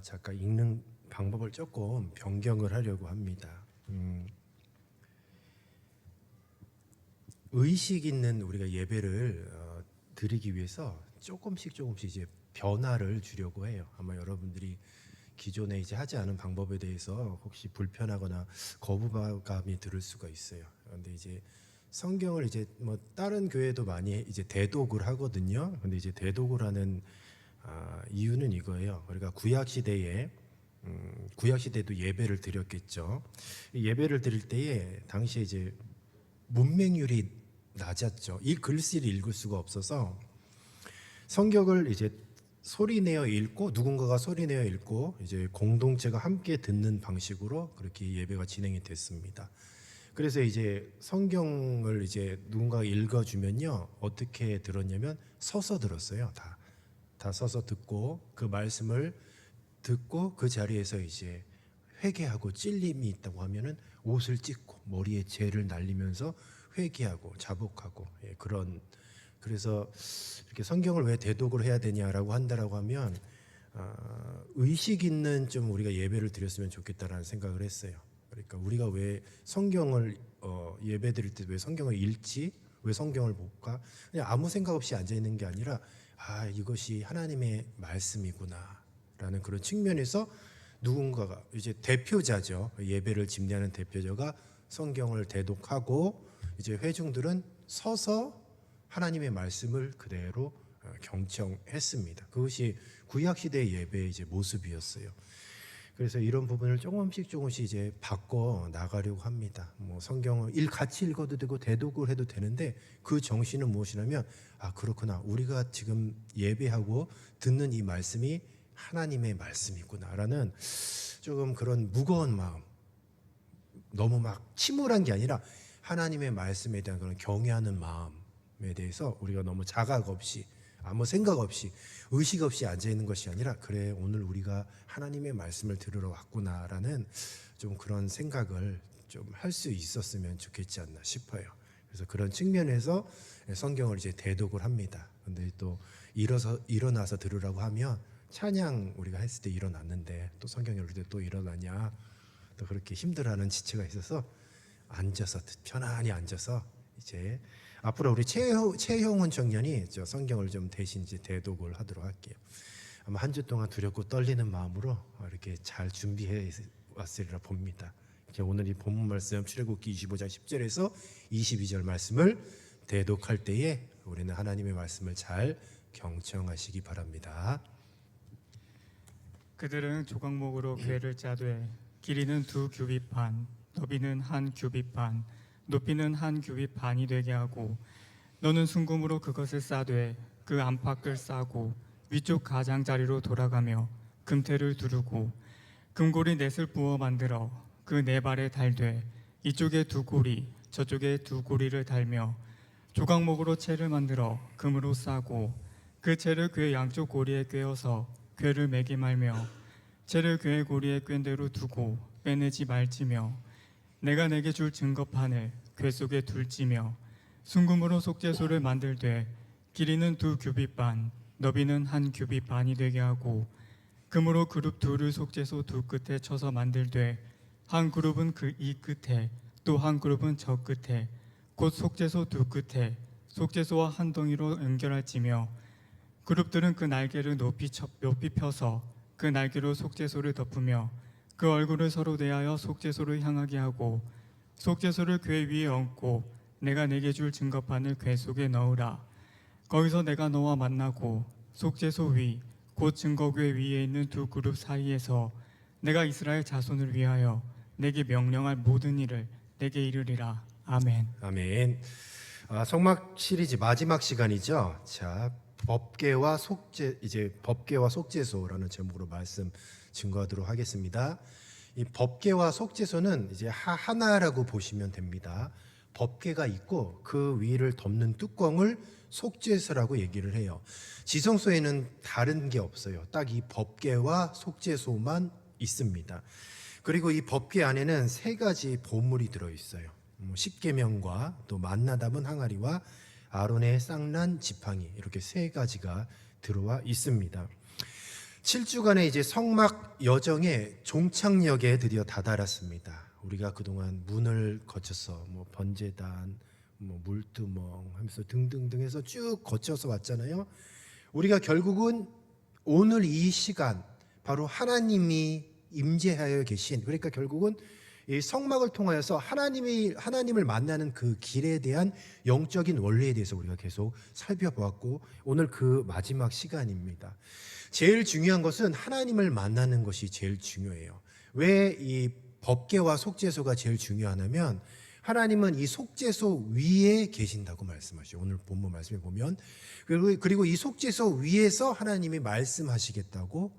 잠깐 읽는 방법을 조금 변경을 하려고 합니다. 의식 있는 우리가 예배를 드리기 위해서 조금씩 이제 변화를 주려고 해요. 아마 여러분들이 기존에 이제 하지 않은 방법에 대해서 혹시 불편하거나 거부감이 들을 수가 있어요. 그런데 이제 성경을 이제 뭐 다른 교회도 많이 이제 대독을 하거든요. 근데 이제 대독을 하는 이유는 이거예요. 우리가 구약 시대에 구약 시대도 예배를 드렸겠죠. 예배를 드릴 때에 당시에 이제 문맹률이 낮았죠. 이 글씨를 읽을 수가 없어서 성경을 이제 소리내어 읽고 누군가가 소리내어 읽고 이제 공동체가 함께 듣는 방식으로 그렇게 예배가 진행이 됐습니다. 그래서 이제 성경을 이제 누군가가 읽어주면요 어떻게 들었냐면 서서 들었어요. 다 서서 듣고 그 말씀을 듣고 그 자리에서 이제 회개하고 찔림이 있다고 하면은 옷을 찢고 머리에 재를 날리면서 회개하고 자복하고 그런. 그래서 이렇게 성경을 왜 대독을 해야 되냐라고 한다라고 하면 의식 있는 좀 우리가 예배를 드렸으면 좋겠다라는 생각을 했어요. 그러니까 우리가 왜 성경을 예배 드릴 때 왜 성경을 읽지? 왜 성경을 볼까? 그냥 아무 생각 없이 앉아 있는 게 아니라 이것이 하나님의 말씀이구나라는 그런 측면에서 누군가가 이제 대표자죠. 예배를 집례하는 대표자가 성경을 대독하고 이제 회중들은 서서 하나님의 말씀을 그대로 경청했습니다. 그것이 구약 시대의 예배의 이제 모습이었어요. 그래서 이런 부분을 조금씩 이제 바꿔 나가려고 합니다. 뭐 성경을 같이 읽어도 되고 대독을 해도 되는데 그 정신은 무엇이냐면 그렇구나. 우리가 지금 예배하고 듣는 이 말씀이 하나님의 말씀이구나라는 조금 그런 무거운 마음, 너무 막 침울한 게 아니라 하나님의 말씀에 대한 그런 경외하는 마음에 대해서 우리가 너무 자각 없이 아무 생각 없이 의식 없이 앉아 있는 것이 아니라 그래 오늘 우리가 하나님의 말씀을 들으러 왔구나라는 좀 그런 생각을 좀 할 수 있었으면 좋겠지 않나 싶어요. 그래서 그런 측면에서 성경을 이제 대독을 합니다. 근데 또 일어나서 들으라고 하면 찬양 우리가 했을 때 일어났는데 또 성경 읽을 때 또 일어나냐 또 그렇게 힘들어하는 지체가 있어서 앉아서 편안히 앉아서 이제 앞으로 우리 최형훈 청년이 저 성경을 좀 대신 이제 대독을 하도록 할게요. 아마 한 주 동안 두렵고 떨리는 마음으로 이렇게 잘 준비해 왔으리라 봅니다. 이제 오늘 이 본문 말씀 출애굽기 25장 10절에서 22절 말씀을 대독할 때에 우리는 하나님의 말씀을 잘 경청하시기 바랍니다. 그들은 조각목으로 궤를 짜되 길이는 2규빗 반, 너비는 1규빗 반, 높이는 1규빗 반이 되게 하고 너는 순금으로 그것을 싸되 그 안팎을 싸고 위쪽 가장자리로 돌아가며 금태를 두르고 금고리 넷을 부어 만들어 그 네 발에 달되 이쪽에 2고리 저쪽에 2고리를 달며 조각목으로 채를 만들어 금으로 싸고 그 채를 궤 양쪽 고리에 꿰어서 궤를 매게 말며 채를 궤의 고리에 꿰인 대로 두고 빼내지 말지며 내가 내게 줄 증거판을 궤 속에 둘지며 순금으로 속죄소를 만들되 길이는 2규빗 반, 너비는 1규빗 반이 되게 하고 금으로 그룹 둘을 속죄소 두 끝에 쳐서 만들되 한 그룹은 이 끝에 또 한 그룹은 저 끝에 곧 속죄소 두 끝에 속죄소와 한 덩이로 연결할지며 그룹들은 그 날개를 높이 펴서 그 날개로 속죄소를 덮으며 그 얼굴을 서로 대하여 속죄소를 향하게 하고 속죄소를 궤 위에 얹고 내가 내게 줄 증거판을 궤 속에 넣으라. 거기서 내가 너와 만나고 속죄소 위 곧 증거궤 위에 있는 2 그룹 사이에서 내가 이스라엘 자손을 위하여 내게 명령할 모든 일을 내게 이르리라. 아멘. 아멘. 성막 시리즈 마지막 시간이죠. 자, 법궤와 속죄소라는 제목으로 말씀 증거하도록 하겠습니다. 이 법궤와 속죄소는 이제 하나라고 보시면 됩니다. 법궤가 있고 그 위를 덮는 뚜껑을 속죄소라고 얘기를 해요. 지성소에는 다른 게 없어요. 딱 이 법궤와 속죄소만 있습니다. 그리고 이 법궤 안에는 3가지 보물이 들어 있어요. 십계명과 또 만나 담은 항아리와 아론의 쌍난 지팡이 이렇게 3가지가 들어와 있습니다. 7주간의 이제 성막 여정의 종착역에 드디어 다다랐습니다. 우리가 그동안 문을 거쳐서 뭐 번제단, 뭐 물두멍 하면서 등등등 해서 쭉 거쳐서 왔잖아요. 우리가 결국은 오늘 이 시간 바로 하나님이 임재하여 계신, 그러니까 결국은 이 성막을 통하여서 하나님을 만나는 그 길에 대한 영적인 원리에 대해서 우리가 계속 살펴보았고, 오늘 그 마지막 시간입니다. 제일 중요한 것은 하나님을 만나는 것이 제일 중요해요. 왜 이 법궤와 속죄소가 제일 중요하냐면, 하나님은 이 속죄소 위에 계신다고 말씀하시죠. 오늘 본문 말씀에 보면, 그리고 이 속죄소 위에서 하나님이 말씀하시겠다고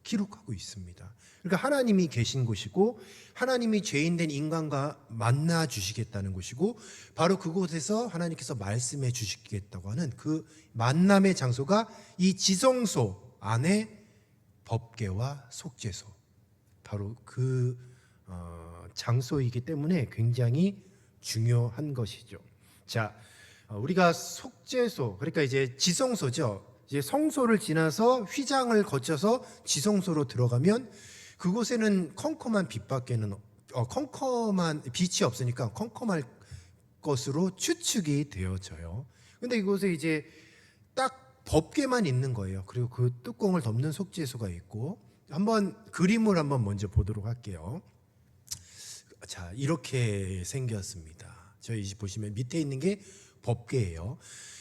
기록하고 있습니다. 그러니까 하나님이 계신 곳이고, 하나님이 죄인된 인간과 만나 주시겠다는 곳이고, 바로 그곳에서 하나님께서 말씀해 주시겠다고 하는 그 만남의 장소가 이 지성소 안에 법궤와 속죄소, 바로 그 장소이기 때문에 굉장히 중요한 것이죠. 자, 우리가 속죄소, 그러니까 이제 지성소죠. 이제 성소를 지나서 휘장을 거쳐서 지성소로 들어가면 그곳에는 컴컴한 빛밖에는 컴컴한 빛이 없으니까 컴컴할 것으로 추측이 되어져요. 근데 이곳에 이제 딱 법궤만 있는 거예요. 그리고 그 뚜껑을 덮는 속죄소가 있고, 한번 그림을 한번 먼저 보도록 할게요. 자, 이렇게 생겼습니다. 저희 보시면 밑에 있는 게 법궤예요.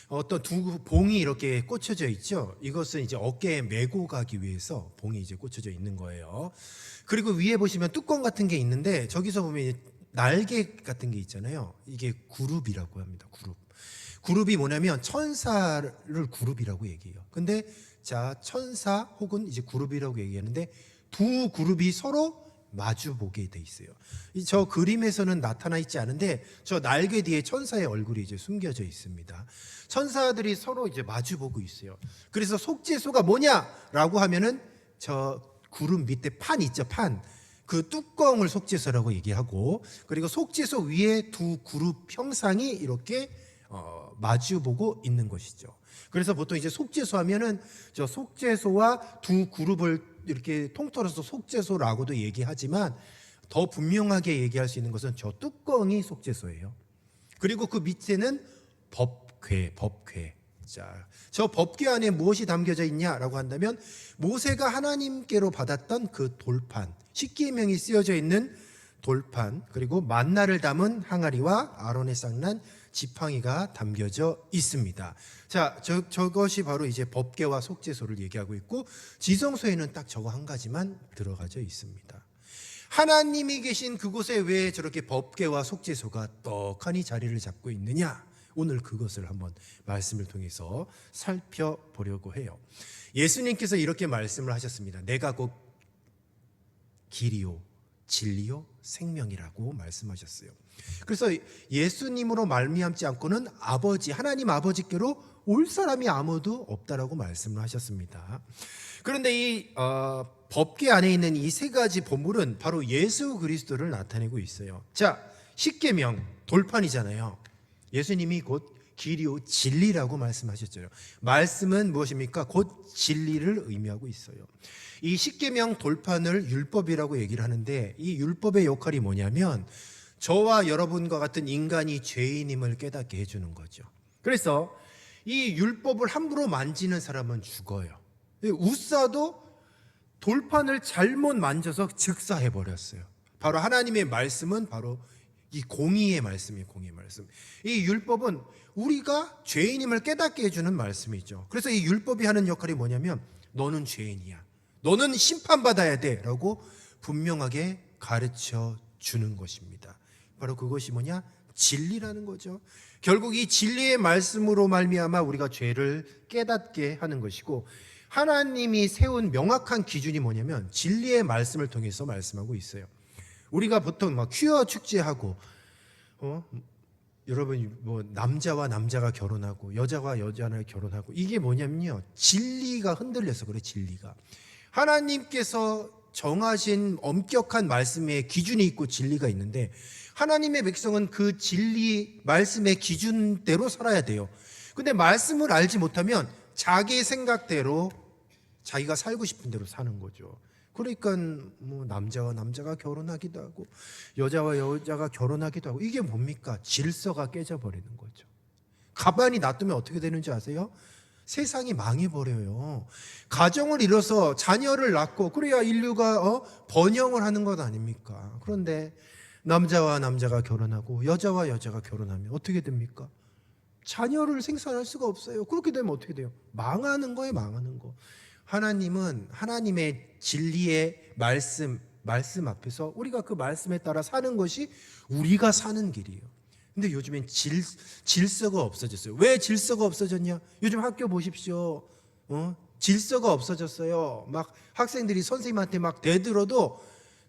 어떤 두 봉이 이렇게 꽂혀져 있죠. 이것은 이제 어깨에 메고 가기 위해서 봉이 이제 꽂혀져 있는 거예요. 그리고 위에 보시면 뚜껑 같은 게 있는데, 저기서 보면 날개 같은 게 있잖아요. 이게 그룹이라고 합니다. 그룹이 뭐냐면 천사를 그룹이라고 얘기해요. 근데 자, 천사 혹은 이제 그룹이라고 얘기하는데, 두 그룹이 서로 마주 보게 돼 있어요. 저 그림에서는 나타나 있지 않은데, 저 날개 뒤에 천사의 얼굴이 이제 숨겨져 있습니다. 천사들이 서로 이제 마주 보고 있어요. 그래서 속죄소가 뭐냐라고 하면은 저 그룹 밑에 판 있죠, 판. 그 뚜껑을 속죄소라고 얘기하고, 그리고 속죄소 위에 두 그룹 형상이 이렇게 마주 보고 있는 것이죠. 그래서 보통 이제 속죄소 하면은 저 속죄소와 두 그룹을 이렇게 통틀어서 속죄소라고도 얘기하지만, 더 분명하게 얘기할 수 있는 것은 저 뚜껑이 속죄소예요. 그리고 그 밑에는 법궤. 자, 저 법궤 안에 무엇이 담겨져 있냐라고 한다면, 모세가 하나님께로 받았던 그 돌판, 십계명이 쓰여져 있는 돌판, 그리고 만나를 담은 항아리와 아론의 쌍난 지팡이가 담겨져 있습니다. 자, 저것이 바로 이제 법궤와 속죄소를 얘기하고 있고, 지성소에는 딱 저거 한 가지만 들어가져 있습니다. 하나님이 계신 그곳에 왜 저렇게 법궤와 속죄소가 떡하니 자리를 잡고 있느냐? 오늘 그것을 한번 말씀을 통해서 살펴보려고 해요. 예수님께서 이렇게 말씀을 하셨습니다. 내가 곧 길이요 진리요 생명이라고 말씀하셨어요. 그래서 예수님으로 말미암지 않고는 하나님 아버지께로 올 사람이 아무도 없다라고 말씀을 하셨습니다. 그런데 이 법궤 안에 있는 이 세 가지 보물은 바로 예수 그리스도를 나타내고 있어요. 자, 십계명 돌판이잖아요. 예수님이 곧 길이요 진리라고 말씀하셨죠. 말씀은 무엇입니까? 곧 진리를 의미하고 있어요. 이 십계명 돌판을 율법이라고 얘기를 하는데, 이 율법의 역할이 뭐냐면 저와 여러분과 같은 인간이 죄인임을 깨닫게 해주는 거죠. 그래서 이 율법을 함부로 만지는 사람은 죽어요. 우사도 돌판을 잘못 만져서 즉사해버렸어요. 바로 하나님의 말씀은 바로 이 공의의 말씀이에요. 공의의 말씀. 이 율법은 우리가 죄인임을 깨닫게 해주는 말씀이죠. 그래서 이 율법이 하는 역할이 뭐냐면, 너는 죄인이야, 너는 심판받아야 돼 라고 분명하게 가르쳐 주는 것입니다. 바로 그것이 뭐냐? 진리라는 거죠. 결국 이 진리의 말씀으로 말미암아 우리가 죄를 깨닫게 하는 것이고, 하나님이 세운 명확한 기준이 뭐냐면 진리의 말씀을 통해서 말씀하고 있어요. 우리가 보통 막 퀴어 축제하고 여러분 뭐 남자와 남자가 결혼하고 여자와 여자가 결혼하고, 이게 뭐냐면요, 진리가 흔들려서 그래. 진리가 하나님께서 정하신 엄격한 말씀의 기준이 있고 진리가 있는데, 하나님의 백성은 그 진리 말씀의 기준대로 살아야 돼요. 근데 말씀을 알지 못하면 자기 생각대로 자기가 살고 싶은 대로 사는 거죠. 그러니까 뭐 남자와 남자가 결혼하기도 하고 여자와 여자가 결혼하기도 하고, 이게 뭡니까? 질서가 깨져버리는 거죠. 가만히 놔두면 어떻게 되는지 아세요? 세상이 망해버려요. 가정을 이뤄서 자녀를 낳고 그래야 인류가 번영을 하는 것 아닙니까? 그런데 남자와 남자가 결혼하고 여자와 여자가 결혼하면 어떻게 됩니까? 자녀를 생산할 수가 없어요. 그렇게 되면 어떻게 돼요? 망하는 거예요, 망하는 거. 하나님은 하나님의 진리의 말씀 앞에서 우리가 그 말씀에 따라 사는 것이 우리가 사는 길이에요. 근데 요즘엔 질서가 없어졌어요. 왜 질서가 없어졌냐? 요즘 학교 보십시오. 질서가 없어졌어요. 막 학생들이 선생님한테 막 대들어도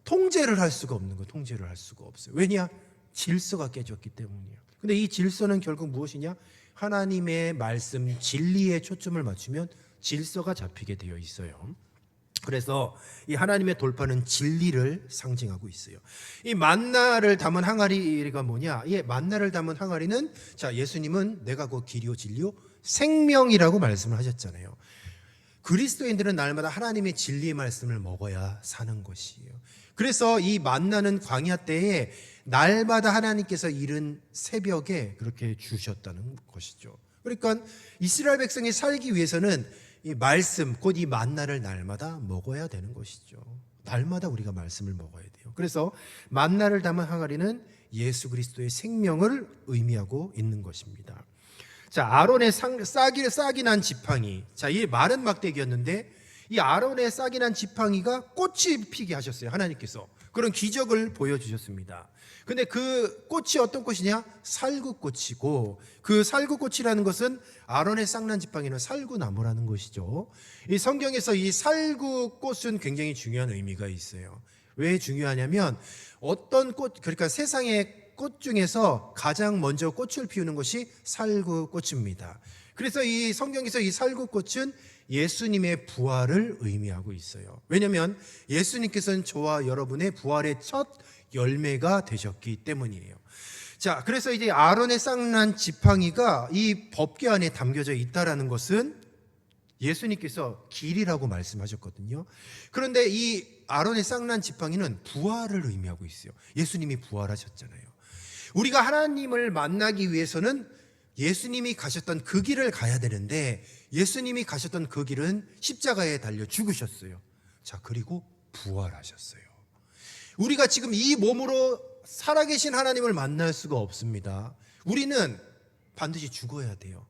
통제를 할 수가 없는 거예요. 통제를 할 수가 없어요. 왜냐? 질서가 깨졌기 때문이에요. 근데 이 질서는 결국 무엇이냐? 하나님의 말씀 진리에 초점을 맞추면 질서가 잡히게 되어 있어요. 그래서 이 하나님의 돌파는 진리를 상징하고 있어요. 이 만나를 담은 항아리가 뭐냐? 이 만나를 담은 항아리는, 자, 예수님은 내가 그 길이요 진리요 생명이라고 말씀을 하셨잖아요. 그리스도인들은 날마다 하나님의 진리의 말씀을 먹어야 사는 것이에요. 그래서 이 만나는 광야 때에 날마다 하나님께서 이른 새벽에 그렇게 주셨다는 것이죠. 그러니까 이스라엘 백성이 살기 위해서는 이 말씀, 곧 이 만나를 날마다 먹어야 되는 것이죠. 날마다 우리가 말씀을 먹어야 돼요. 그래서 만나를 담은 항아리는 예수 그리스도의 생명을 의미하고 있는 것입니다. 자, 아론의 싹이 난 지팡이. 자, 이 마른 막대기였는데 이 아론의 싹이 난 지팡이가 꽃이 피게 하셨어요. 하나님께서 그런 기적을 보여주셨습니다. 근데 그 꽃이 어떤 꽃이냐? 살구꽃이고, 그 살구꽃이라는 것은 아론의 싹난 지팡이는 살구나무라는 것이죠. 이 성경에서 이 살구꽃은 굉장히 중요한 의미가 있어요. 왜 중요하냐면 어떤 꽃, 그러니까 세상의 꽃 중에서 가장 먼저 꽃을 피우는 것이 살구꽃입니다. 그래서 이 성경에서 이 살구꽃은 예수님의 부활을 의미하고 있어요. 왜냐하면 예수님께서는 저와 여러분의 부활의 첫 열매가 되셨기 때문이에요. 자, 그래서 이제 아론의 싹난 지팡이가 이 법궤 안에 담겨져 있다라는 것은 예수님께서 길이라고 말씀하셨거든요. 그런데 이 아론의 싹난 지팡이는 부활을 의미하고 있어요. 예수님이 부활하셨잖아요. 우리가 하나님을 만나기 위해서는 예수님이 가셨던 그 길을 가야 되는데, 예수님이 가셨던 그 길은 십자가에 달려 죽으셨어요. 자, 그리고 부활하셨어요. 우리가 지금 이 몸으로 살아계신 하나님을 만날 수가 없습니다. 우리는 반드시 죽어야 돼요.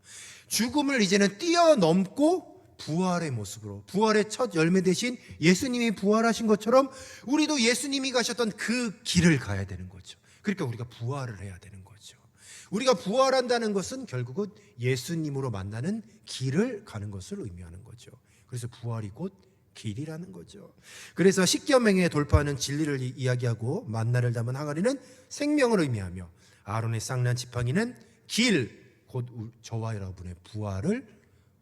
죽음을 이제는 뛰어넘고 부활의 모습으로, 부활의 첫 열매 되신 예수님이 부활하신 것처럼 우리도 예수님이 가셨던 그 길을 가야 되는 거죠. 그러니까 우리가 부활을 해야 되는 거죠. 우리가 부활한다는 것은 결국은 예수님으로 만나는 길을 가는 것을 의미하는 거죠. 그래서 부활이 곧 길이라는 거죠. 그래서 십계명에 돌파하는 진리를 이야기하고, 만나를 담은 항아리는 생명을 의미하며, 아론의 싹난 지팡이는 길, 곧 저와 여러분의 부활을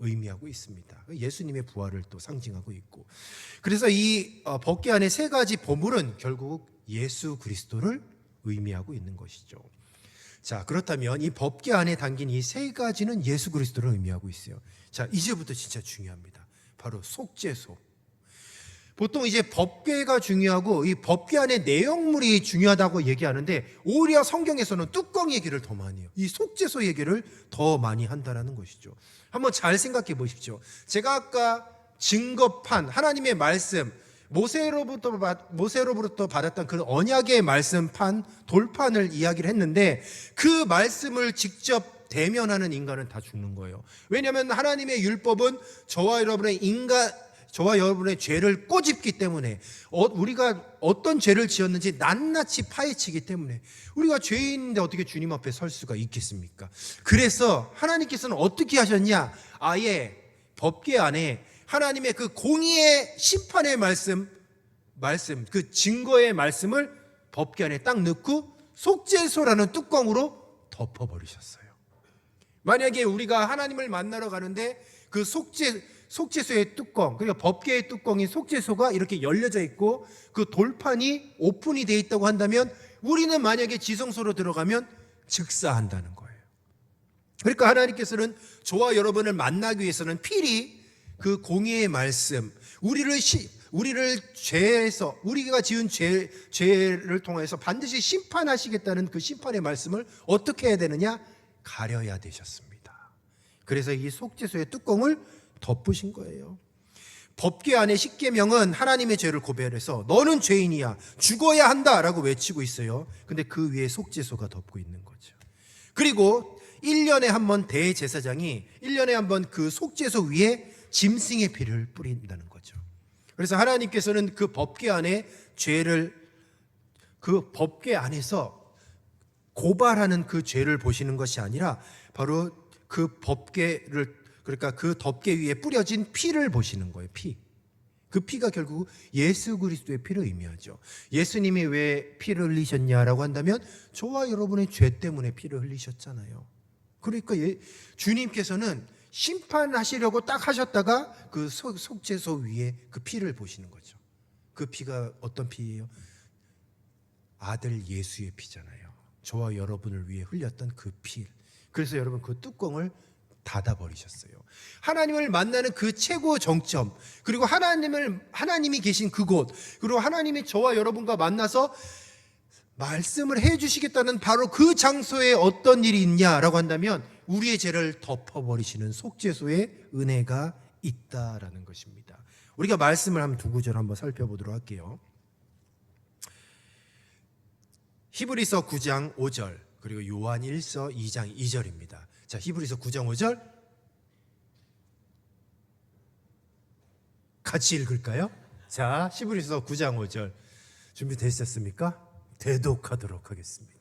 의미하고 있습니다. 예수님의 부활을 또 상징하고 있고, 그래서 이 법궤 안에 세 가지 보물은 결국 예수 그리스도를 의미하고 있는 것이죠. 자, 그렇다면 이 법궤 안에 담긴 이 세 가지는 예수 그리스도를 의미하고 있어요. 자, 이제부터 진짜 중요합니다. 바로 속죄소. 보통 이제 법궤가 중요하고 이 법궤 안에 내용물이 중요하다고 얘기하는데, 오히려 성경에서는 뚜껑 얘기를 더 많이 해요. 이 속죄소 얘기를 더 많이 한다는 것이죠. 한번 잘 생각해 보십시오. 제가 아까 증거판, 하나님의 말씀, 모세로부터 받았던 그 언약의 말씀판, 돌판을 이야기를 했는데, 그 말씀을 직접 대면하는 인간은 다 죽는 거예요. 왜냐하면 하나님의 율법은 저와 여러분의 죄를 꼬집기 때문에, 우리가 어떤 죄를 지었는지 낱낱이 파헤치기 때문에 우리가 죄인인데 어떻게 주님 앞에 설 수가 있겠습니까? 그래서 하나님께서는 어떻게 하셨냐? 아예 법궤 안에 하나님의 그 공의의 심판의 말씀, 그 증거의 말씀을 법궤 안에 딱 넣고 속죄소라는 뚜껑으로 덮어버리셨어요. 만약에 우리가 하나님을 만나러 가는데 그 속죄소의 뚜껑, 그러니까 법궤의 뚜껑인 속죄소가 이렇게 열려져 있고 그 돌판이 오픈이 돼 있다고 한다면, 우리는 만약에 지성소로 들어가면 즉사한다는 거예요. 그러니까 하나님께서는 저와 여러분을 만나기 위해서는 필히 그 공의의 말씀, 우리를 죄에서, 우리가 지은 죄를 통해서 반드시 심판하시겠다는 그 심판의 말씀을 어떻게 해야 되느냐? 가려야 되셨습니다. 그래서 이 속죄소의 뚜껑을 덮으신 거예요. 법궤 안에 십계명은 하나님의 죄를 고발해서 너는 죄인이야, 죽어야 한다라고 외치고 있어요. 근데 그 위에 속죄소가 덮고 있는 거죠. 그리고 1년에 한 번 대제사장이 1년에 한 번 그 속죄소 위에 짐승의 피를 뿌린다는 거죠. 그래서 하나님께서는 그 법궤 안에 죄를, 그 법궤 안에서 고발하는 그 죄를 보시는 것이 아니라 바로 그 법궤를, 그러니까 그 덮개 위에 뿌려진 피를 보시는 거예요. 피. 그 피가 결국 예수 그리스도의 피를 의미하죠. 예수님이 왜 피를 흘리셨냐라고 한다면 저와 여러분의 죄 때문에 피를 흘리셨잖아요. 그러니까 주님께서는 심판하시려고 딱 하셨다가 그 속죄소 위에 그 피를 보시는 거죠. 그 피가 어떤 피예요? 아들 예수의 피잖아요. 저와 여러분을 위해 흘렸던 그 피. 그래서 여러분 그 뚜껑을 닫아버리셨어요. 하나님을 만나는 그 최고 정점, 그리고 하나님이 계신 그곳, 그리고 하나님이 저와 여러분과 만나서 말씀을 해주시겠다는 바로 그 장소에 어떤 일이 있냐라고 한다면 우리의 죄를 덮어버리시는 속죄소의 은혜가 있다라는 것입니다. 우리가 말씀을 한 두 구절 한번 살펴보도록 할게요. 히브리서 9장 5절 그리고 요한 1서 2장 2절입니다. 자, 히브리서 9장 5절 같이 읽을까요? 자, 히브리서 9장 5절 준비되셨습니까? 대독하도록 하겠습니다.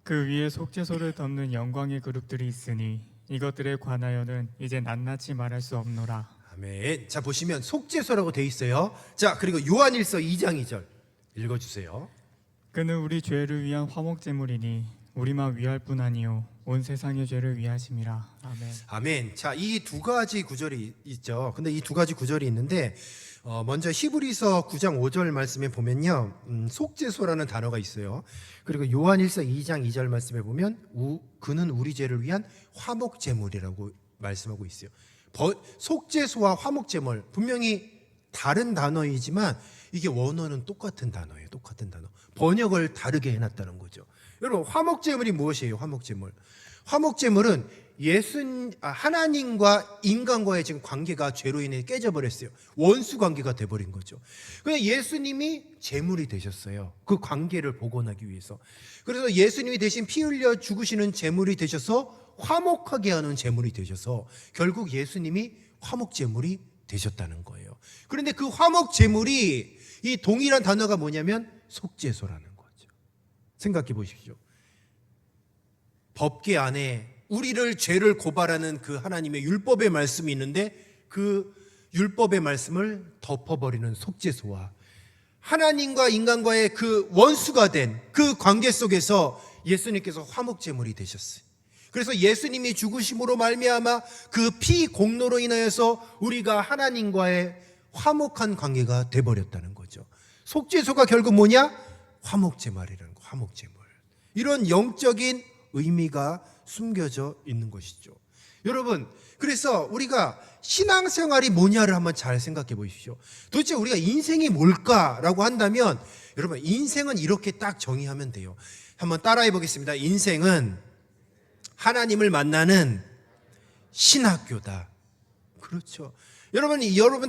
그 위에 속죄소를 덮는 영광의 그룹들이 있으니 이것들에 관하여는 이제 낱낱이 말할 수 없노라. 아멘. 자, 보시면 속죄소라고 돼 있어요. 자, 그리고 요한 1서 2장 2절 읽어주세요. 그는 우리 죄를 위한 화목제물이니 우리만 위할 뿐 아니요 온 세상의 죄를 위하심이라. 아멘. 아멘. 자, 이 두 가지 구절이 있죠. 근데 이 두 가지 구절이 있는데 먼저 히브리서 9장 5절 말씀에 보면요, 속죄소라는 단어가 있어요. 그리고 요한 1서 2장 2절 말씀에 보면 그는 우리 죄를 위한 화목제물이라고 말씀하고 있어요. 속죄소와 화목제물 분명히 다른 단어이지만 이게 원어는 똑같은 단어예요. 똑같은 단어. 번역을 다르게 해놨다는 거죠. 여러분, 화목제물이 무엇이에요? 화목제물. 화목제물은 하나님과 인간과의 지금 관계가 죄로 인해 깨져버렸어요. 원수 관계가 돼버린 거죠. 그래서 예수님이 제물이 되셨어요. 그 관계를 복원하기 위해서. 그래서 예수님이 대신 피 흘려 죽으시는 제물이 되셔서 화목하게 하는 제물이 되셔서 결국 예수님이 화목제물이 되셨다는 거예요. 그런데 그 화목제물이 이 동일한 단어가 뭐냐면 속죄소라는 거죠. 생각해 보십시오. 법궤 안에 우리를 죄를 고발하는 그 하나님의 율법의 말씀이 있는데 그 율법의 말씀을 덮어버리는 속죄소와 하나님과 인간과의 그 원수가 된 그 관계 속에서 예수님께서 화목제물이 되셨어요. 그래서 예수님이 죽으심으로 말미암아 그 피 공로로 인하여서 우리가 하나님과의 화목한 관계가 돼버렸다는 거죠. 속죄소가 결국 뭐냐? 화목제물이라는 거. 화목제물. 이런 영적인 의미가 숨겨져 있는 것이죠. 여러분, 그래서 우리가 신앙생활이 뭐냐를 한번 잘 생각해 보십시오. 도대체 우리가 인생이 뭘까라고 한다면 여러분, 인생은 이렇게 딱 정의하면 돼요. 한번 따라해 보겠습니다. 인생은 하나님을 만나는 신학교다. 그렇죠. 여러분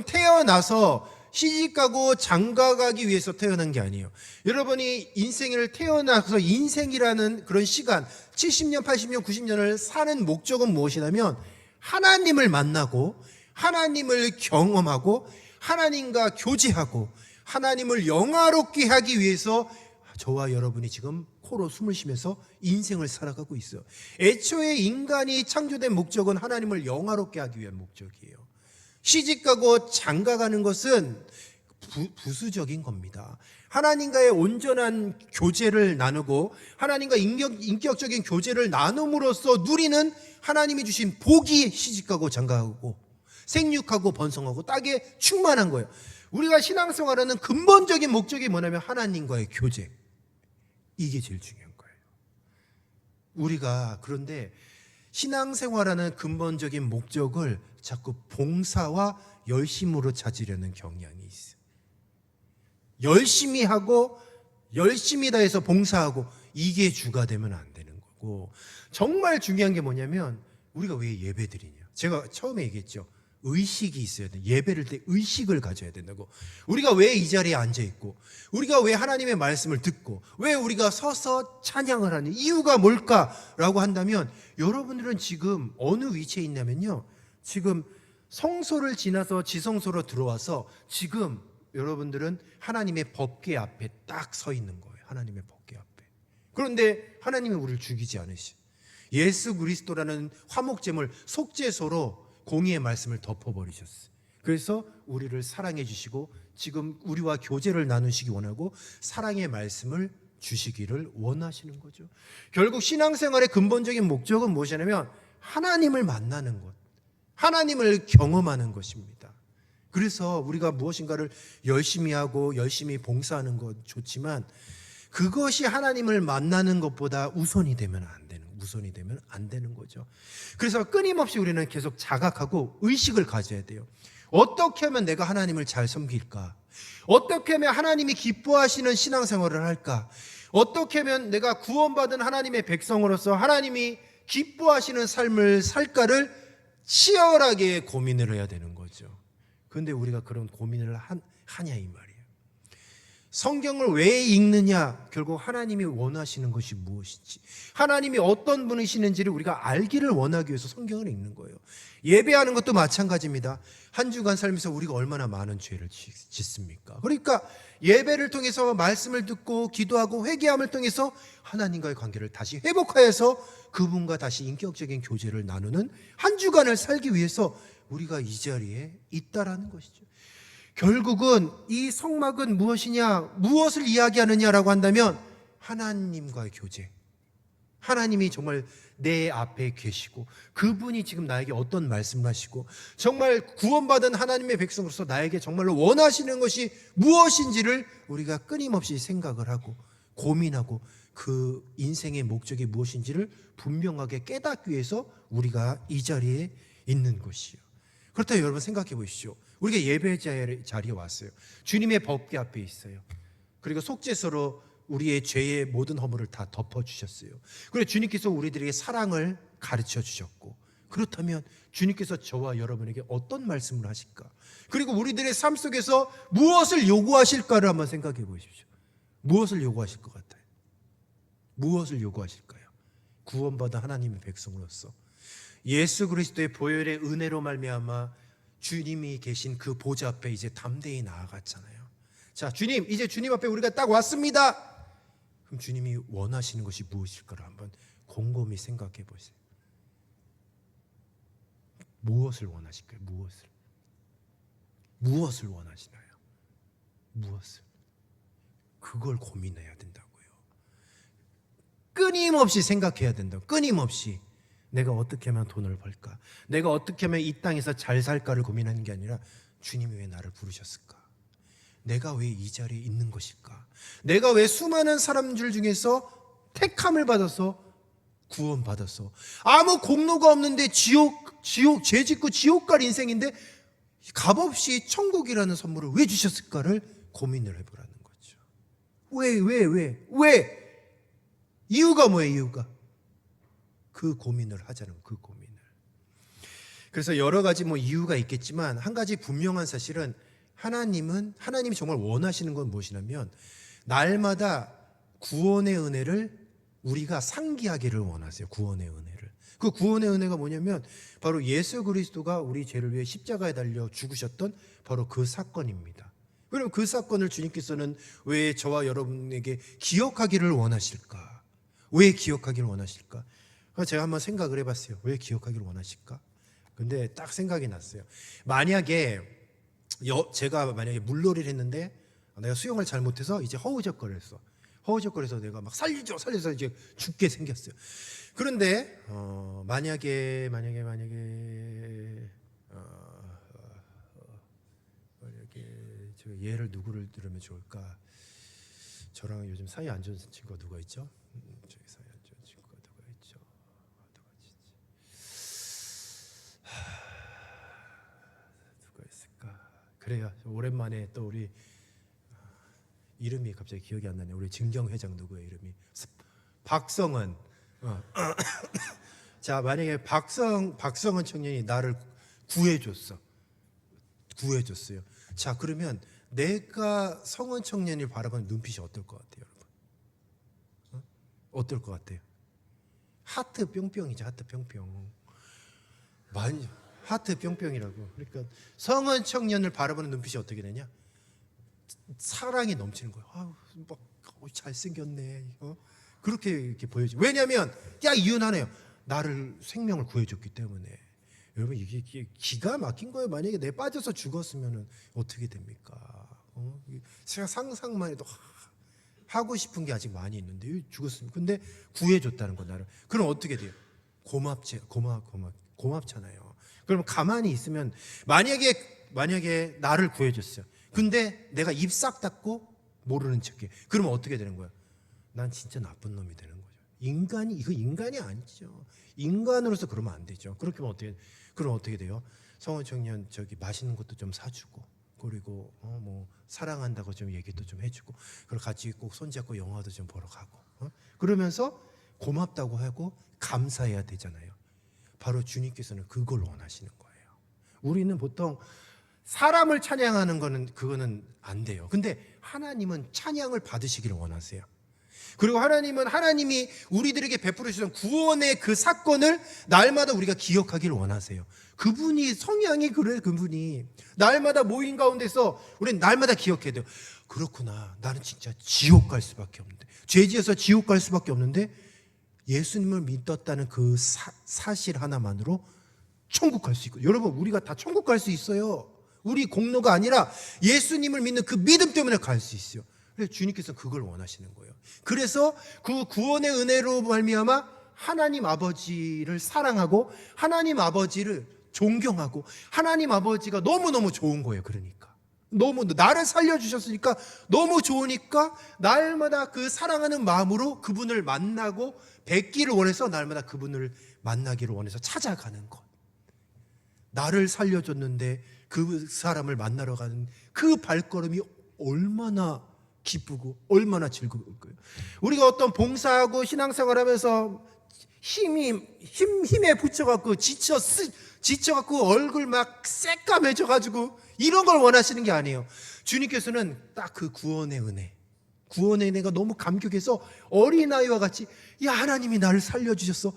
태어나서 시집가고 장가가기 위해서 태어난 게 아니에요. 여러분이 인생을 태어나서 인생이라는 그런 시간 70년, 80년, 90년을 사는 목적은 무엇이냐면 하나님을 만나고 하나님을 경험하고 하나님과 교제하고 하나님을 영화롭게 하기 위해서 저와 여러분이 지금 코로 숨을 쉬면서 인생을 살아가고 있어요. 애초에 인간이 창조된 목적은 하나님을 영화롭게 하기 위한 목적이에요. 시집가고 장가가는 것은 부수적인 겁니다. 하나님과의 온전한 교제를 나누고 하나님과 인격적인 교제를 나눔으로써 누리는 하나님이 주신 복이 시집가고 장가가고 생육하고 번성하고 땅에 충만한 거예요. 우리가 신앙생활하는 근본적인 목적이 뭐냐면 하나님과의 교제. 이게 제일 중요한 거예요. 우리가 그런데 신앙생활하는 근본적인 목적을 자꾸 봉사와 열심으로 찾으려는 경향이 있어요. 열심히 하고 열심히 다해서 봉사하고 이게 주가 되면 안 되는 거고, 정말 중요한 게 뭐냐면 우리가 왜 예배드리냐. 제가 처음에 얘기했죠. 의식이 있어야 돼. 예배를 때 의식을 가져야 된다고. 우리가 왜 이 자리에 앉아 있고, 우리가 왜 하나님의 말씀을 듣고, 왜 우리가 서서 찬양을 하는 이유가 뭘까라고 한다면, 여러분들은 지금 어느 위치에 있냐면요, 지금 성소를 지나서 지성소로 들어와서 지금 여러분들은 하나님의 법궤 앞에 딱 서 있는 거예요. 하나님의 법궤 앞에. 그런데 하나님이 우리를 죽이지 않으시. 예수 그리스도라는 화목제물 속죄소로 공의의 말씀을 덮어버리셨어요. 그래서 우리를 사랑해 주시고 지금 우리와 교제를 나누시기 원하고 사랑의 말씀을 주시기를 원하시는 거죠. 결국 신앙생활의 근본적인 목적은 무엇이냐면 하나님을 만나는 것, 하나님을 경험하는 것입니다. 그래서 우리가 무엇인가를 열심히 하고 열심히 봉사하는 것 좋지만 그것이 하나님을 만나는 것보다 우선이 되면 안 되는 거죠. 그래서 끊임없이 우리는 계속 자각하고 의식을 가져야 돼요. 어떻게 하면 내가 하나님을 잘 섬길까? 어떻게 하면 하나님이 기뻐하시는 신앙생활을 할까? 어떻게 하면 내가 구원받은 하나님의 백성으로서 하나님이 기뻐하시는 삶을 살까를 치열하게 고민을 해야 되는 거죠. 그런데 우리가 그런 고민을 하냐 이 말이에요. 성경을 왜 읽느냐? 결국 하나님이 원하시는 것이 무엇인지, 하나님이 어떤 분이시는지를 우리가 알기를 원하기 위해서 성경을 읽는 거예요. 예배하는 것도 마찬가지입니다. 한 주간 살면서 우리가 얼마나 많은 죄를 짓습니까? 그러니까 예배를 통해서 말씀을 듣고 기도하고 회개함을 통해서 하나님과의 관계를 다시 회복하여서 그분과 다시 인격적인 교제를 나누는 한 주간을 살기 위해서 우리가 이 자리에 있다라는 것이죠. 결국은 이 성막은 무엇이냐, 무엇을 이야기하느냐라고 한다면 하나님과의 교제, 하나님이 정말 내 앞에 계시고 그분이 지금 나에게 어떤 말씀을 하시고 정말 구원받은 하나님의 백성으로서 나에게 정말로 원하시는 것이 무엇인지를 우리가 끊임없이 생각을 하고 고민하고 그 인생의 목적이 무엇인지를 분명하게 깨닫기 위해서 우리가 이 자리에 있는 것이요. 그렇다면 여러분 생각해 보십시오. 우리가 예배 자리에 왔어요. 주님의 법궤 앞에 있어요. 그리고 속죄소로 우리의 죄의 모든 허물을 다 덮어주셨어요. 그리고 주님께서 우리들에게 사랑을 가르쳐 주셨고, 그렇다면 주님께서 저와 여러분에게 어떤 말씀을 하실까? 그리고 우리들의 삶 속에서 무엇을 요구하실까를 한번 생각해 보십시오. 무엇을 요구하실 것 같아요? 무엇을 요구하실까요? 구원받은 하나님의 백성으로서 예수 그리스도의 보혈의 은혜로 말미암아 주님이 계신 그 보좌 앞에 이제 담대히 나아갔잖아요. 자, 주님, 이제 주님 앞에 우리가 딱 왔습니다. 그럼 주님이 원하시는 것이 무엇일까를 한번 곰곰이 생각해 보세요. 무엇을 원하실까요? 무엇을 원하시나요? 무엇을? 그걸 고민해야 된다고요. 끊임없이 생각해야 된다고. 끊임없이 내가 어떻게 하면 돈을 벌까? 내가 어떻게 하면 이 땅에서 잘 살까를 고민하는 게 아니라 주님이 왜 나를 부르셨을까? 내가 왜 이 자리에 있는 것일까? 내가 왜 수많은 사람들 중에서 택함을 받아서 구원받아서 아무 공로가 없는데 죄 짓고 지옥 갈 인생인데 값없이 천국이라는 선물을 왜 주셨을까를 고민을 해보라는 거죠. 왜? 이유가 뭐예요? 이유가 그 고민을 하자는 그 고민을. 그래서 여러 가지 이유가 있겠지만 한 가지 분명한 사실은 하나님이 정말 원하시는 건 무엇이냐면 날마다 구원의 은혜를 우리가 상기하기를 원하세요. 구원의 은혜를. 그 구원의 은혜가 뭐냐면 바로 예수 그리스도가 우리 죄를 위해 십자가에 달려 죽으셨던 바로 그 사건입니다. 그럼 그 사건을 주님께서는 왜 저와 여러분에게 기억하기를 원하실까? 왜 기억하기를 원하실까? 제가 한번 생각을 해봤어요. 왜 기억하기를 원하실까? 근데 딱 생각이 났어요. 제가 만약에 물놀이를 했는데 내가 수영을 잘못해서 이제 허우적거렸어. 허우적거려서 내가 막 살려서 이제 죽게 생겼어요. 그런데 만약에 제가 예를 누구를 들으면 좋을까? 저랑 요즘 사이 안 좋은 친구가 누가 있죠? 저기 사이 안 좋은 친구가 누가 있죠? 그래요. 오랜만에 또 우리 이름이 갑자기 기억이 안 나네. 우리 진경 회장 누구예요? 이름이 박성은. 자, 만약에 박성은 청년이 나를 구해줬어요. 자, 그러면 내가 성은 청년을 바라보는 눈빛이 어떨 것 같아요, 여러분? 어떨 것 같아요? 하트 뿅뿅이죠, 하트 뿅뿅. 하트 뿅뿅이라고. 그러니까 성은 청년을 바라보는 눈빛이 어떻게 되냐? 사랑이 넘치는 거예요. 아우, 막 잘생겼네. 그렇게 이렇게 보여지. 왜냐하면 이유는 나를 생명을 구해줬기 때문에. 여러분 이게 기가 막힌 거예요. 만약에 내 빠져서 죽었으면 어떻게 됩니까? 제가 상상만 해도 하고 싶은 게 아직 많이 있는데 죽었으면. 근데 구해줬다는 거 나를. 그럼 어떻게 돼요? 고맙잖아요. 그럼 가만히 있으면 만약에 나를 구해줬어요. 근데 내가 입 싹 닫고 모르는 척해. 그러면 어떻게 되는 거야? 난 진짜 나쁜 놈이 되는 거죠. 이거 인간이 아니죠. 인간으로서 그러면 안 되죠. 그렇게 하면 그럼 어떻게 돼요? 성원 청년 맛있는 것도 좀 사주고, 그리고 뭐 사랑한다고 좀 얘기도 좀 해주고, 그리고 같이 꼭 손잡고 영화도 좀 보러 가고, 그러면서 고맙다고 하고 감사해야 되잖아요. 바로 주님께서는 그걸 원하시는 거예요. 우리는 보통 사람을 찬양하는 그거는 안 돼요. 근데 하나님은 찬양을 받으시기를 원하세요. 그리고 하나님이 우리들에게 베풀어 주신 구원의 그 사건을 날마다 우리가 기억하기를 원하세요. 그분이 성향이 그래. 그분이 날마다 모임 가운데서 우리는 날마다 기억해야 돼요. 그렇구나. 나는 진짜 지옥 갈 수밖에 없는데, 죄지어서 지옥 갈 수밖에 없는데 예수님을 믿었다는 그 사실 하나만으로 천국 갈 수 있고. 여러분, 우리가 다 천국 갈 수 있어요. 우리 공로가 아니라 예수님을 믿는 그 믿음 때문에 갈 수 있어요. 그래서 주님께서 그걸 원하시는 거예요. 그래서 그 구원의 은혜로 말미암아 하나님 아버지를 사랑하고 하나님 아버지를 존경하고 하나님 아버지가 너무너무 좋은 거예요. 그러니까 너무 나를 살려주셨으니까 너무 좋으니까 날마다 그 사랑하는 마음으로 그분을 만나고 뵙기를 원해서 날마다 그분을 만나기를 원해서 찾아가는 것. 나를 살려줬는데 그 사람을 만나러 가는 그 발걸음이 얼마나 기쁘고 얼마나 즐거울 거예요. 우리가 어떤 봉사하고 신앙생활하면서 힘에 붙여갖고 지쳐갖고 얼굴 막 새까매져가지고 이런 걸 원하시는 게 아니에요. 주님께서는 딱 그 구원의 은혜가 너무 감격해서 어린아이와 같이, 야, 하나님이 나를 살려주셨어.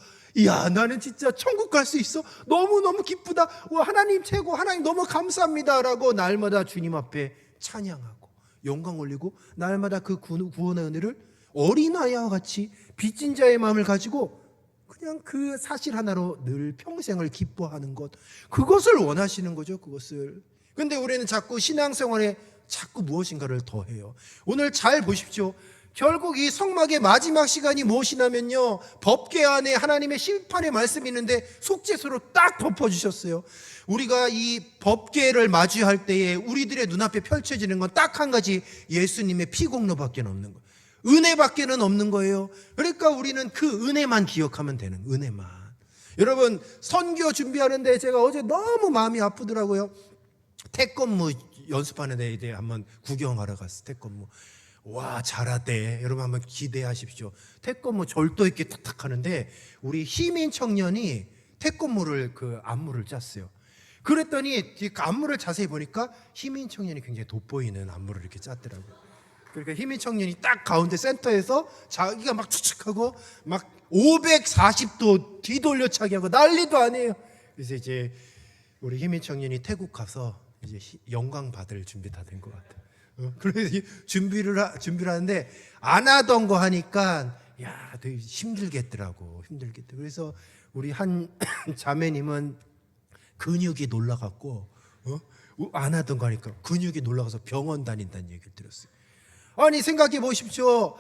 야, 나는 진짜 천국 갈 수 있어. 너무너무 기쁘다. 와, 하나님 최고. 하나님 너무 감사합니다. 라고 날마다 주님 앞에 찬양하고 영광 올리고 날마다 그 구원의 은혜를 어린아이와 같이 빚진 자의 마음을 가지고 그냥 그 사실 하나로 늘 평생을 기뻐하는 것, 그것을 원하시는 거죠. 그것을. 근데 우리는 자꾸 신앙생활에 자꾸 무엇인가를 더해요. 오늘 잘 보십시오. 결국 이 성막의 마지막 시간이 무엇이냐면요, 법궤 안에 하나님의 심판의 말씀이 있는데 속죄소로 딱 덮어주셨어요. 우리가 이 법궤를 마주할 때에 우리들의 눈앞에 펼쳐지는 건 딱 한 가지, 예수님의 피공로밖에 없는 거예요. 은혜밖에는 없는 거예요. 그러니까 우리는 그 은혜만 기억하면 되는, 은혜만. 여러분, 선교 준비하는데 제가 어제 너무 마음이 아프더라고요. 태권무 연습하는 데 한번 구경하러 갔어요. 태권무. 와, 잘하대. 여러분 한번 기대하십시오. 태권무 절도 있게 탁탁 하는데 우리 희민 청년이 태권무를 그 안무를 짰어요. 그랬더니 그 안무를 자세히 보니까 희민 청년이 굉장히 돋보이는 안무를 이렇게 짰더라고요. 그러니까 희민 청년이 딱 가운데 센터에서 자기가 막 추측하고 막 540도 뒤돌려차기 하고 난리도 아니에요. 그래서 이제 우리 희민 청년이 태국 가서 이제 영광 받을 준비 다 된 것 같아요. 그래서 준비를 하는데 안 하던 거 하니까 야, 되게 힘들겠더라고. 그래서 우리 한 자매님은 근육이 놀라갖고 안 하던 거 하니까 근육이 놀라가서 병원 다닌다는 얘기를 들었어요. 아니, 생각해 보십시오.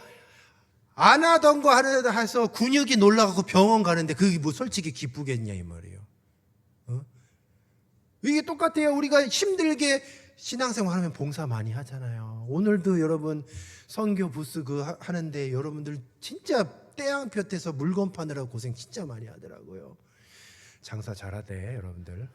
안 하던 거 해서 근육이 놀라갖고 병원 가는데 그게 뭐 솔직히 기쁘겠냐 이 말이에요. 이게 똑같아요. 우리가 힘들게 신앙생활 하면 봉사 많이 하잖아요. 오늘도 여러분 선교 부스 하는데 여러분들 진짜 태양볕에서 물건 파느라고 고생 진짜 많이 하더라고요. 장사 잘하대 여러분들.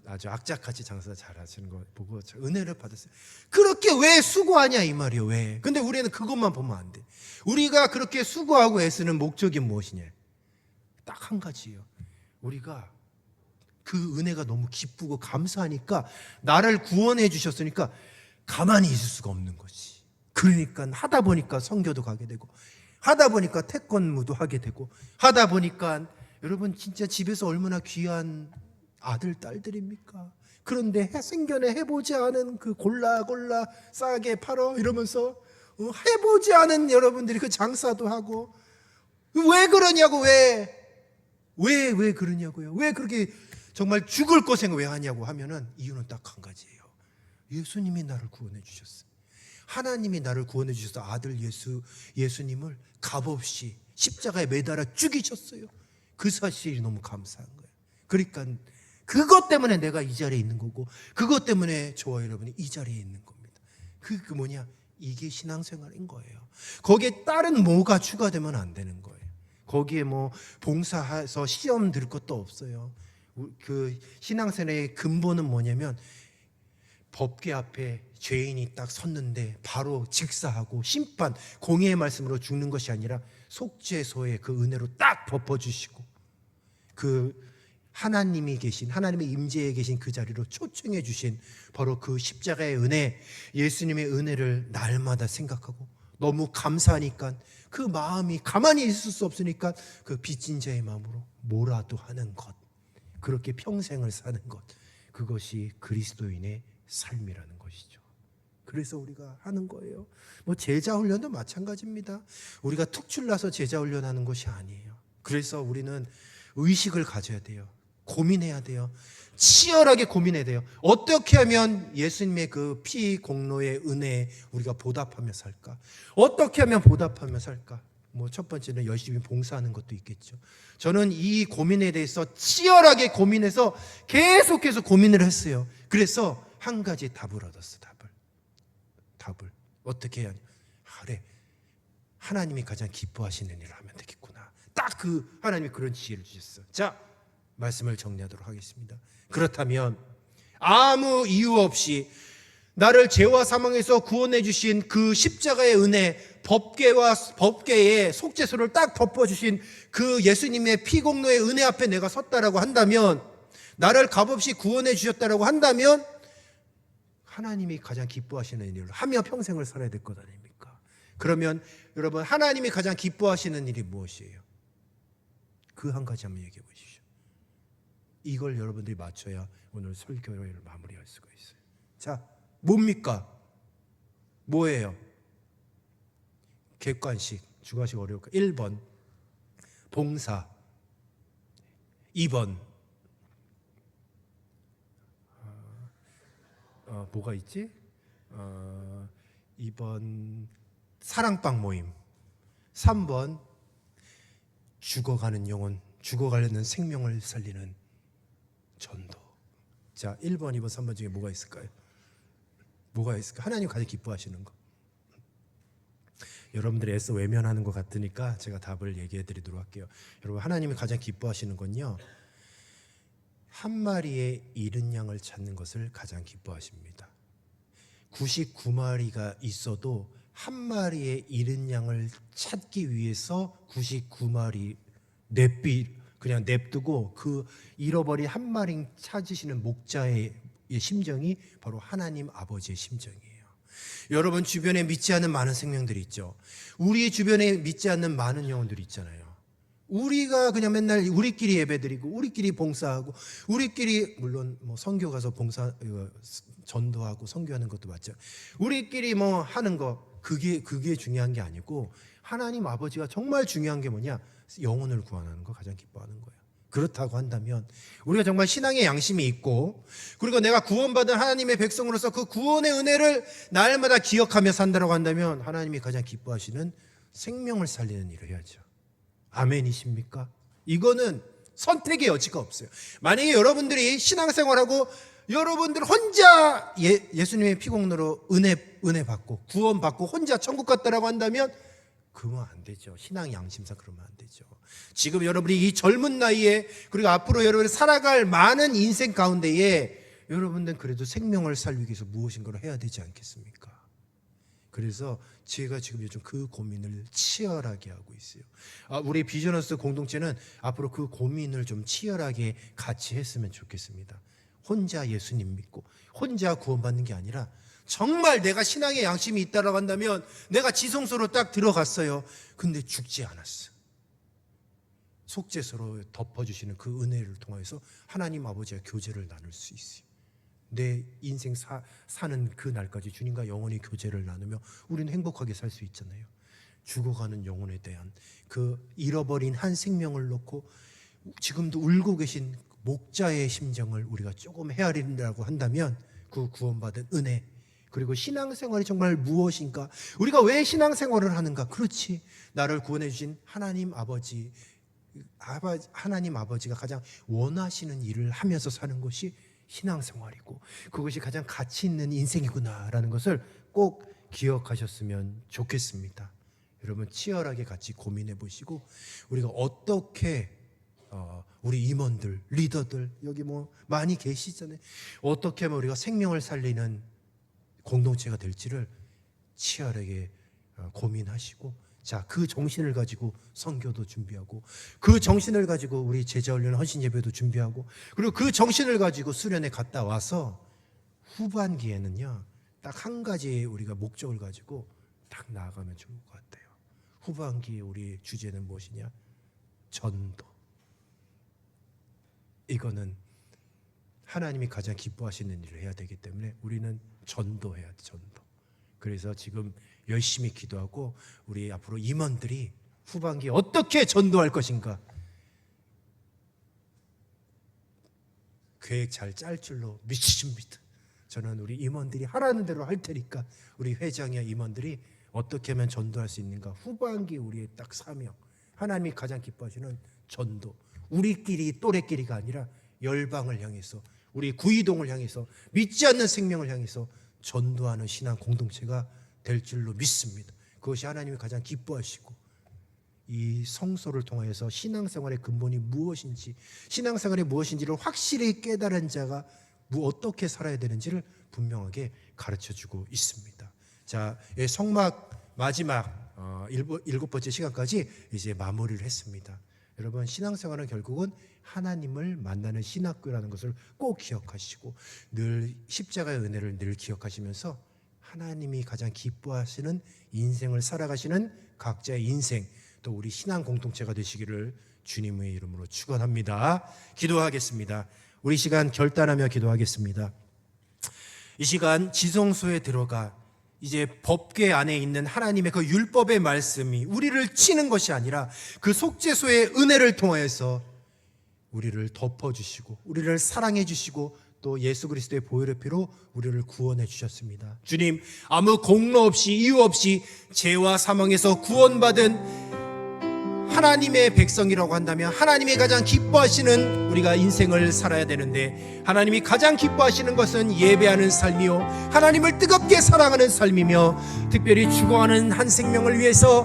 아주 악착같이 장사 잘하시는 거 보고 은혜를 받았어요. 그렇게 왜 수고하냐 이 말이요. 왜? 근데 우리는 그것만 보면 안 돼. 우리가 그렇게 수고하고 애쓰는 목적이 무엇이냐? 딱 한 가지예요. 우리가 그 은혜가 너무 기쁘고 감사하니까 나를 구원해 주셨으니까 가만히 있을 수가 없는 거지. 그러니까 하다 보니까 선교도 가게 되고, 하다 보니까 태권무도 하게 되고, 하다 보니까 여러분 진짜 집에서 얼마나 귀한 아들 딸들입니까? 그런데 생전에 해보지 않은 그 골라 싸게 팔어 이러면서 해보지 않은 여러분들이 그 장사도 하고, 왜 그러냐고. 왜 그러냐고요. 왜 그렇게 정말 죽을 고생을 왜 하냐고 하면은 이유는 딱 한 가지예요. 예수님이 나를 구원해 주셨어요. 하나님이 나를 구원해 주셔서 아들 예수님을 값없이 십자가에 매달아 죽이셨어요. 그 사실이 너무 감사한 거예요. 그러니까 그것 때문에 내가 이 자리에 있는 거고, 그것 때문에 저와 여러분이 이 자리에 있는 겁니다. 그 뭐냐? 이게 신앙생활인 거예요. 거기에 다른 뭐가 추가되면 안 되는 거예요. 거기에 뭐 봉사해서 시험 들 것도 없어요. 그 신앙생활의 근본은 뭐냐면, 법궤 앞에 죄인이 딱 섰는데 바로 직사하고 심판, 공의의 말씀으로 죽는 것이 아니라 속죄소의 그 은혜로 딱 덮어주시고, 그 하나님이 계신, 하나님의 임재에 계신 그 자리로 초청해 주신 바로 그 십자가의 은혜, 예수님의 은혜를 날마다 생각하고 너무 감사하니까 그 마음이 가만히 있을 수 없으니까 그 빚진 자의 마음으로 뭐라도 하는 것, 그렇게 평생을 사는 것, 그것이 그리스도인의 삶이라는 것이죠. 그래서 우리가 하는 거예요. 뭐 제자 훈련도 마찬가지입니다. 우리가 특출나서 제자 훈련하는 것이 아니에요. 그래서 우리는 의식을 가져야 돼요. 고민해야 돼요. 치열하게 고민해야 돼요. 어떻게 하면 예수님의 그 피 공로의 은혜에 우리가 보답하며 살까? 어떻게 하면 보답하며 살까? 뭐 첫 번째는 열심히 봉사하는 것도 있겠죠. 저는 이 고민에 대해서 치열하게 고민해서 계속해서 고민을 했어요. 그래서 한 가지 답을 얻었어. 답을 어떻게 해야 하냐? 그래, 하나님이 가장 기뻐하시는 일을 하면 되겠구나. 딱 그 하나님이 그런 지혜를 주셨어. 자, 말씀을 정리하도록 하겠습니다. 그렇다면 아무 이유 없이 나를 죄와 사망에서 구원해 주신 그 십자가의 은혜, 법궤의 속죄소를 딱 덮어주신 그 예수님의 피공로의 은혜 앞에 내가 섰다라고 한다면, 나를 값없이 구원해 주셨다라고 한다면, 하나님이 가장 기뻐하시는 일을 하며 평생을 살아야 될 것 아닙니까? 그러면 여러분, 하나님이 가장 기뻐하시는 일이 무엇이에요? 그 한 가지 한번 얘기해 보십시오. 이걸 여러분들이 맞춰야 오늘 설교를 마무리할 수가 있어요. 자, 뭡니까? 뭐예요? 객관식, 주관식 어려울까? 1번 봉사, 2번 뭐가 있지? 2번 사랑방 모임, 3번 죽어가는 영혼, 죽어가려는 생명을 살리는 전도. 자, 1번, 2번, 3번 중에 뭐가 있을까요? 뭐가 있을까? 하나님 가장 기뻐하시는 거. 여러분들이 애써 외면하는 것 같으니까 제가 답을 얘기해 드리도록 할게요. 여러분, 하나님이 가장 기뻐하시는 건요, 한 마리의 잃은 양을 찾는 것을 가장 기뻐하십니다. 99마리가 있어도 한 마리의 잃은 양을 찾기 위해서 99마리 그냥 냅두고 그 잃어버린 한 마리 찾으시는 목자의 심정이 바로 하나님 아버지의 심정이에요. 여러분 주변에 믿지 않는 많은 생명들이 있죠. 우리 주변에 믿지 않는 많은 영혼들이 있잖아요. 우리가 그냥 맨날 우리끼리 예배드리고 우리끼리 봉사하고 우리끼리, 물론 뭐 선교 가서 봉사 전도하고 선교하는 것도 맞죠. 우리끼리 뭐 하는 거, 그게 중요한 게 아니고, 하나님 아버지가 정말 중요한 게 뭐냐? 영혼을 구원하는 거 가장 기뻐하는 거예요. 그렇다고 한다면 우리가 정말 신앙의 양심이 있고, 그리고 내가 구원받은 하나님의 백성으로서 그 구원의 은혜를 날마다 기억하며 산다고 한다면, 하나님이 가장 기뻐하시는 생명을 살리는 일을 해야죠. 아멘이십니까? 이거는 선택의 여지가 없어요. 만약에 여러분들이 신앙생활하고 여러분들 혼자 예수님의 피공로로 은혜 받고 구원 받고 혼자 천국 갔다라고 한다면, 그러면 안 되죠. 신앙 양심상 그러면 안 되죠. 지금 여러분이 이 젊은 나이에 그리고 앞으로 여러분이 살아갈 많은 인생 가운데에 여러분들은 그래도 생명을 살리기 위해서 무엇인가를 해야 되지 않겠습니까? 그래서 제가 지금 요즘 그 고민을 치열하게 하고 있어요. 우리 비전어스 공동체는 앞으로 그 고민을 좀 치열하게 같이 했으면 좋겠습니다. 혼자 예수님 믿고 혼자 구원받는 게 아니라 정말 내가 신앙의 양심이 있다라고 한다면 내가 지성소로 딱 들어갔어요. 근데 죽지 않았어. 속죄서로 덮어주시는 그 은혜를 통해서 하나님 아버지와 교제를 나눌 수 있어요. 내 인생 사는 그 날까지 주님과 영원히 교제를 나누며 우리는 행복하게 살 수 있잖아요. 죽어가는 영혼에 대한 그 잃어버린 한 생명을 놓고 지금도 울고 계신 목자의 심정을 우리가 조금 헤아린다고 한다면 그 구원받은 은혜, 그리고 신앙생활이 정말 무엇인가, 우리가 왜 신앙생활을 하는가. 그렇지, 나를 구원해 주신 하나님 아버지가 가장 원하시는 일을 하면서 사는 것이 신앙생활이고 그것이 가장 가치 있는 인생이구나라는 것을 꼭 기억하셨으면 좋겠습니다. 여러분 치열하게 같이 고민해 보시고 우리가 어떻게 우리 임원들, 리더들 여기 뭐 많이 계시잖아요. 어떻게 하면 우리가 생명을 살리는 공동체가 될지를 치열하게 고민하시고, 자, 그 정신을 가지고 선교도 준비하고 그 정신을 가지고 우리 제자훈련 헌신 예배도 준비하고 그리고 그 정신을 가지고 수련회 갔다 와서 후반기에는요 딱 한 가지 우리가 목적을 가지고 딱 나아가면 좋을 것 같아요. 후반기에 우리 주제는 무엇이냐? 전도. 이거는 하나님이 가장 기뻐하시는 일을 해야 되기 때문에 우리는 전도해야 돼. 전도. 그래서 지금 열심히 기도하고 우리 앞으로 임원들이 후반기에 어떻게 전도할 것인가 계획 잘 짤 줄로 믿으십니다. 저는 우리 임원들이 하라는 대로 할 테니까 우리 회장이야 임원들이 어떻게 하면 전도할 수 있는가, 후반기 우리의 딱 사명, 하나님이 가장 기뻐하시는 전도, 우리끼리 또래끼리가 아니라 열방을 향해서 우리 구이동을 향해서 믿지 않는 생명을 향해서 전도하는 신앙 공동체가 될 줄로 믿습니다. 그것이 하나님이 가장 기뻐하시고 이 성소를 통해서 신앙생활의 근본이 무엇인지, 신앙생활이 무엇인지를 확실히 깨달은 자가 어떻게 살아야 되는지를 분명하게 가르쳐주고 있습니다. 자, 성막 마지막 7번째 시간까지 이제 마무리를 했습니다. 여러분 신앙생활은 결국은 하나님을 만나는 신학교라는 것을 꼭 기억하시고 늘 십자가의 은혜를 늘 기억하시면서 하나님이 가장 기뻐하시는 인생을 살아가시는 각자의 인생, 또 우리 신앙 공동체가 되시기를 주님의 이름으로 축원합니다. 기도하겠습니다. 우리 시간 결단하며 기도하겠습니다. 이 시간 지성소에 들어가 이제 법궤 안에 있는 하나님의 그 율법의 말씀이 우리를 치는 것이 아니라 그 속죄소의 은혜를 통해서 우리를 덮어주시고 우리를 사랑해 주시고 또 예수 그리스도의 보혈의 피로 우리를 구원해 주셨습니다. 주님, 아무 공로 없이 이유 없이 죄와 사망에서 구원받은 하나님의 백성이라고 한다면 하나님이 가장 기뻐하시는 우리가 인생을 살아야 되는데, 하나님이 가장 기뻐하시는 것은 예배하는 삶이요 하나님을 뜨겁게 사랑하는 삶이며 특별히 죽어가는 한 생명을 위해서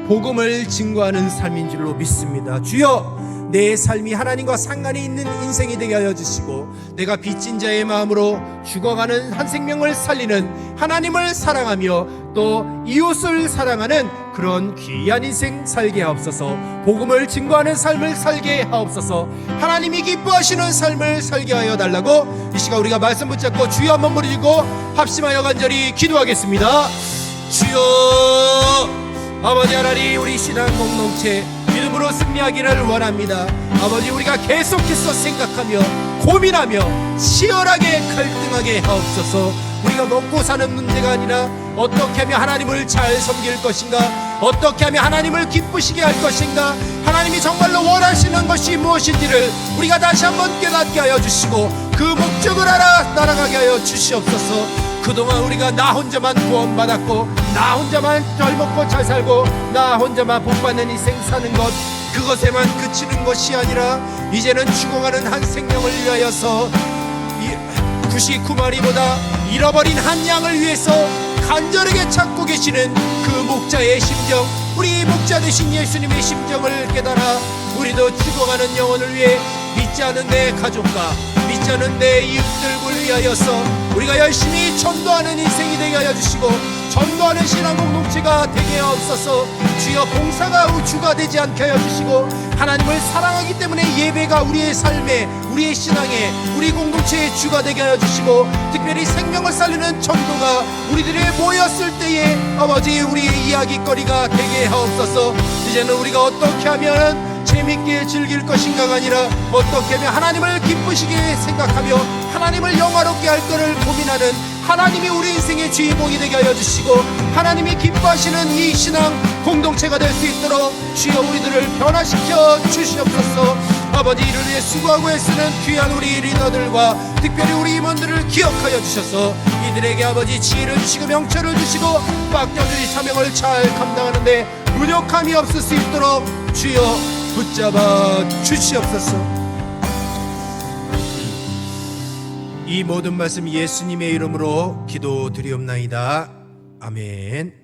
복음을 증거하는 삶인 줄로 믿습니다. 주여, 내 삶이 하나님과 상관이 있는 인생이 되게 하여 주시고 내가 빚진 자의 마음으로 죽어가는 한 생명을 살리는 하나님을 사랑하며 또 이웃을 사랑하는 그런 귀한 인생 살게 하옵소서. 복음을 증거하는 삶을 살게 하옵소서. 하나님이 기뻐하시는 삶을 살게 하여 달라고 이 시간 우리가 말씀 붙잡고 주여 한번 부르시고 합심하여 간절히 기도하겠습니다. 주여, 아버지 하나님, 우리 신앙 공동체 믿음으로 승리하기를 원합니다. 아버지, 우리가 계속해서 생각하며 고민하며 치열하게 갈등하게 하옵소서. 우리가 먹고 사는 문제가 아니라 어떻게 하면 하나님을 잘 섬길 것인가, 어떻게 하면 하나님을 기쁘시게 할 것인가, 하나님이 정말로 원하시는 것이 무엇인지를 우리가 다시 한번 깨닫게 하여 주시고 그 목적을 알아 날아가게 하여 주시옵소서. 그동안 우리가 나 혼자만 구원받았고 나 혼자만 잘 먹고 잘 살고 나 혼자만 복받는 인생 사는 것, 그것에만 그치는 것이 아니라 이제는 죽어가는 한 생명을 위하여서 99마리보다 잃어버린 한 양을 위해서 간절하게 찾고 계시는 그 목자의 심정, 우리 목자 되신 예수님의 심정을 깨달아 우리도 죽어가는 영혼을 위해 믿지 않은 내 가족과 믿지 않은 내 이웃들을 위하여서 우리가 열심히 전도하는 인생이 되게 하여 주시고 전도하는 신앙 공동체가 되게 하옵소서. 주여 봉사가 우주가 되지 않게 하여 주시고 하나님을 사랑하기 때문에 예배가 우리의 삶에 우리의 신앙에 우리 공동체의 주가 되게 하여 주시고 특별히 생명을 살리는 전도가 우리들이 모였을 때에 아버지 우리의 이야기거리가 되게 하옵소서. 이제는 우리가 어떻게 하면 재밌게 즐길 것인가가 아니라 어떻게 하면 하나님을 기쁘시게 생각하며 하나님을 영화롭게 할 것을 고민하는 하나님이 우리 인생의 주인공이 되게 하여 주시고 하나님이 기뻐하시는 이 신앙 공동체가 될 수 있도록 주여 우리들을 변화시켜 주시옵소서. 아버지 이를 위해 수고하고 애쓰는 귀한 우리 리더들과 특별히 우리 임원들을 기억하여 주셔서 이들에게 아버지 지혜를 주시고 명철을 주시고 빡겨주리 사명을 잘 감당하는데 무력함이 없을 수 있도록 주여 붙잡아 주시옵소서. 이 모든 말씀 예수님의 이름으로 기도드리옵나이다. 아멘.